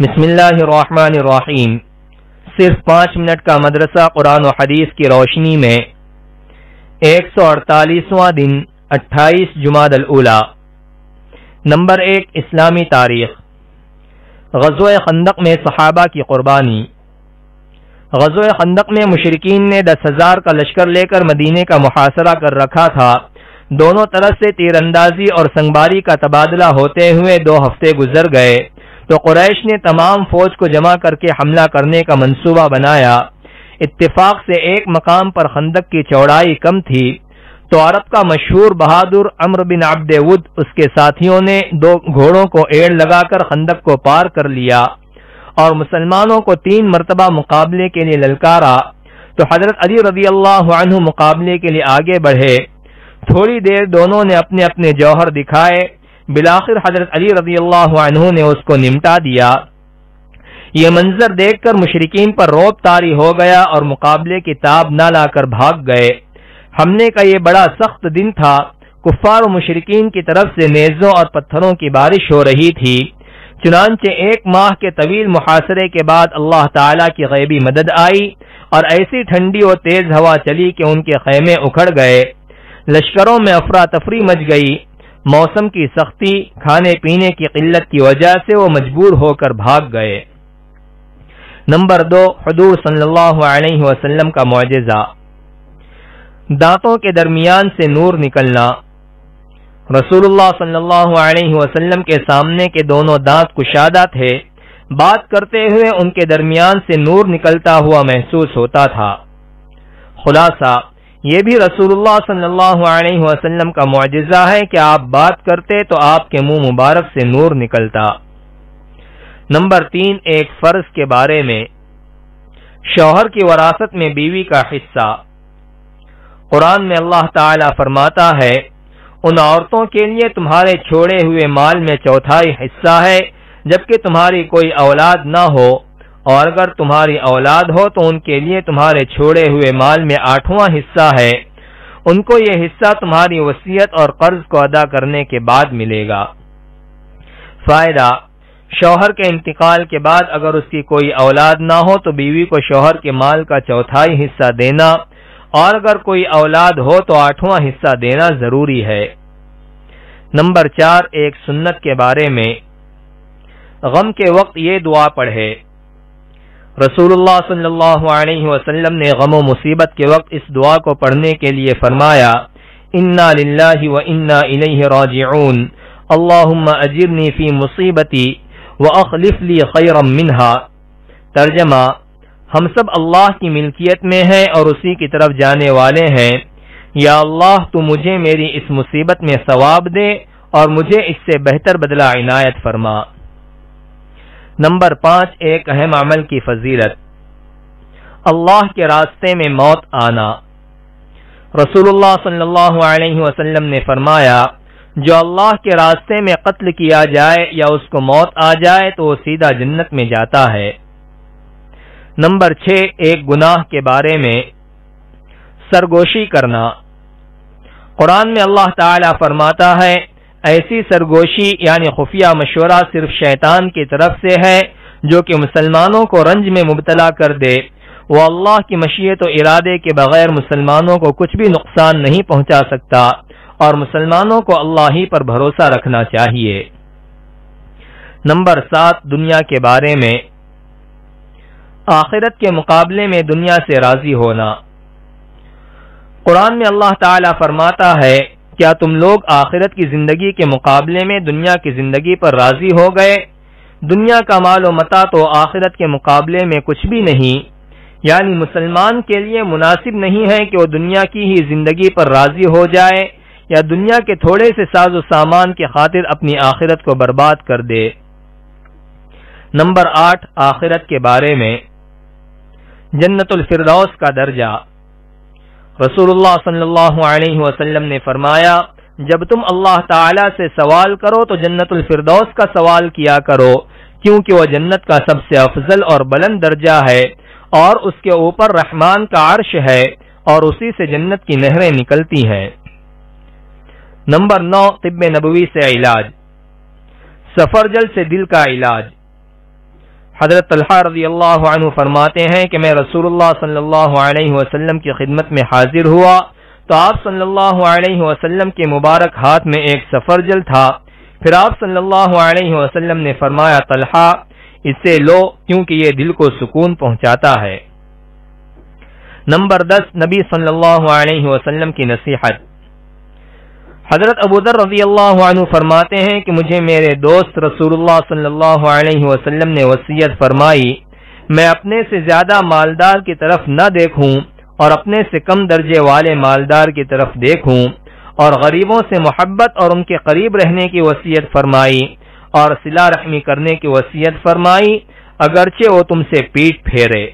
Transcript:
بسم اللہ الرحمن الرحیم۔ صرف 5 منٹ کا مدرسہ قرآن و حدیث کی روشنی میں 148واں دن 28 جمادی الاولیٰ۔ نمبر 1، اسلامی تاریخ۔ غزوہ خندق میں صحابہ کی قربانی۔ غزوہ خندق میں مشرکین نے 10,000 کا لشکر لے کر مدینے کا محاصرہ کر رکھا تھا۔ دونوں طرف سے تیر اندازی اور سنگباری کا تبادلہ ہوتے ہوئے 2 ہفتے گزر گئے تو قریش نے تمام فوج کو جمع کر کے حملہ کرنے کا منصوبہ بنایا۔ اتفاق سے ایک مقام پر خندق کی چوڑائی کم تھی تو عرب کا مشہور بہادر عمرو بن عبد ود اس کے ساتھیوں نے 2 گھوڑوں کو ایڑ لگا کر خندق کو پار کر لیا اور مسلمانوں کو 3 مرتبہ مقابلے کے لیے للکارا تو حضرت علی رضی اللہ عنہ مقابلے کے لیے آگے بڑھے۔ تھوڑی دیر دونوں نے اپنے اپنے جوہر دکھائے، بالآخر حضرت علی رضی اللہ عنہ نے اس کو نمٹا دیا۔ یہ منظر دیکھ کر مشرکین پر رعب طاری ہو گیا اور مقابلے کی تاب نہ لا کر بھاگ گئے۔ حملے کا یہ بڑا سخت دن تھا۔ کفار و مشرکین کی طرف سے نیزوں اور پتھروں کی بارش ہو رہی تھی۔ چنانچہ 1 ماہ کے طویل محاصرے کے بعد اللہ تعالی کی غیبی مدد آئی اور ایسی ٹھنڈی و تیز ہوا چلی کہ ان کے خیمے اکھڑ گئے۔ لشکروں میں افراتفری مچ گئی۔ موسم کی سختی، کھانے پینے کی قلت کی وجہ سے وہ مجبور ہو کر بھاگ گئے۔ نمبر 2، حضور صلی اللہ علیہ وسلم کا معجزہ۔ دانتوں کے درمیان سے نور نکلنا۔ رسول اللہ صلی اللہ علیہ وسلم کے سامنے کے دونوں دانت کشادہ تھے۔ بات کرتے ہوئے ان کے درمیان سے نور نکلتا ہوا محسوس ہوتا تھا۔ خلاصہ یہ بھی رسول اللہ صلی اللہ علیہ وسلم کا معجزہ ہے کہ آپ بات کرتے تو آپ کے منہ مبارک سے نور نکلتا۔ نمبر 3، ایک فرض کے بارے میں۔ شوہر کی وراثت میں بیوی کا حصہ۔ قرآن میں اللہ تعالی فرماتا ہے، ان عورتوں کے لیے تمہارے چھوڑے ہوئے مال میں 1/4 حصہ ہے جبکہ تمہاری کوئی اولاد نہ ہو، اور اگر تمہاری اولاد ہو تو ان کے لیے تمہارے چھوڑے ہوئے مال میں 8واں حصہ ہے۔ ان کو یہ حصہ تمہاری وصیت اور قرض کو ادا کرنے کے بعد ملے گا۔ فائدہ: شوہر کے انتقال کے بعد اگر اس کی کوئی اولاد نہ ہو تو بیوی کو شوہر کے مال کا 1/4 حصہ دینا، اور اگر کوئی اولاد ہو تو 8واں حصہ دینا ضروری ہے۔ نمبر 4، ایک سنت کے بارے میں۔ غم کے وقت یہ دعا پڑھے۔ رسول اللہ صلی اللہ علیہ وسلم نے غم و مصیبت کے وقت اس دعا کو پڑھنے کے لیے فرمایا، انا للہ و انا الیہ راجعون، اللہم اجرنی فی مصیبتی واخلف لی خیرا منہا۔ ترجمہ: ہم سب اللہ کی ملکیت میں ہیں اور اسی کی طرف جانے والے ہیں۔ یا اللہ تو مجھے میری اس مصیبت میں ثواب دے اور مجھے اس سے بہتر بدلہ عنایت فرما۔ نمبر 5، ایک اہم عمل کی فضیلت۔ اللہ کے راستے میں موت آنا۔ رسول اللہ صلی اللہ علیہ وسلم نے فرمایا، جو اللہ کے راستے میں قتل کیا جائے یا اس کو موت آ جائے تو وہ سیدھا جنت میں جاتا ہے۔ نمبر 6، ایک گناہ کے بارے میں۔ سرگوشی کرنا۔ قرآن میں اللہ تعالی فرماتا ہے، ایسی سرگوشی یعنی خفیہ مشورہ صرف شیطان کی طرف سے ہے جو کہ مسلمانوں کو رنج میں مبتلا کر دے۔ وہ اللہ کی مشیت و ارادے کے بغیر مسلمانوں کو کچھ بھی نقصان نہیں پہنچا سکتا اور مسلمانوں کو اللہ ہی پر بھروسہ رکھنا چاہیے۔ نمبر 7، دنیا کے بارے میں۔ آخرت کے مقابلے میں دنیا سے راضی ہونا۔ قرآن میں اللہ تعالی فرماتا ہے، کیا تم لوگ آخرت کی زندگی کے مقابلے میں دنیا کی زندگی پر راضی ہو گئے؟ دنیا کا مال و متاع تو آخرت کے مقابلے میں کچھ بھی نہیں، یعنی مسلمان کے لیے مناسب نہیں ہے کہ وہ دنیا کی ہی زندگی پر راضی ہو جائے یا دنیا کے تھوڑے سے ساز و سامان کی خاطر اپنی آخرت کو برباد کر دے۔ نمبر 8، آخرت کے بارے میں۔ جنت الفردوس کا درجہ۔ رسول اللہ صلی اللہ علیہ وسلم نے فرمایا، جب تم اللہ تعالی سے سوال کرو تو جنت الفردوس کا سوال کیا کرو، کیونکہ وہ جنت کا سب سے افضل اور بلند درجہ ہے اور اس کے اوپر رحمان کا عرش ہے اور اسی سے جنت کی نہریں نکلتی ہیں۔ نمبر 9، طب نبوی سے علاج۔ سفرجل سے دل کا علاج۔ حضرت طلحہ رضی اللہ عنہ فرماتے ہیں کہ میں رسول اللہ صلی اللہ علیہ وسلم کی خدمت میں حاضر ہوا تو آپ صلی اللہ علیہ وسلم کے مبارک ہاتھ میں ایک سفرجل تھا. پھر آپ صلی اللہ علیہ وسلم نے فرمایا طلحہ اسے لو کیونکہ یہ دل کو سکون پہنچاتا ہے. نمبر 10 نبی صلی اللہ علیہ وسلم کی نصیحت. حضرت ابو ذر رضی اللہ عنہ فرماتے ہیں کہ مجھے میرے دوست رسول اللہ صلی اللہ علیہ وسلم نے وصیت فرمائی میں اپنے سے زیادہ مالدار کی طرف نہ دیکھوں اور اپنے سے کم درجے والے مالدار کی طرف دیکھوں، اور غریبوں سے محبت اور ان کے قریب رہنے کی وصیت فرمائی اور صلہ رحمی کرنے کی وصیت فرمائی اگرچہ وہ تم سے پیٹ پھیرے.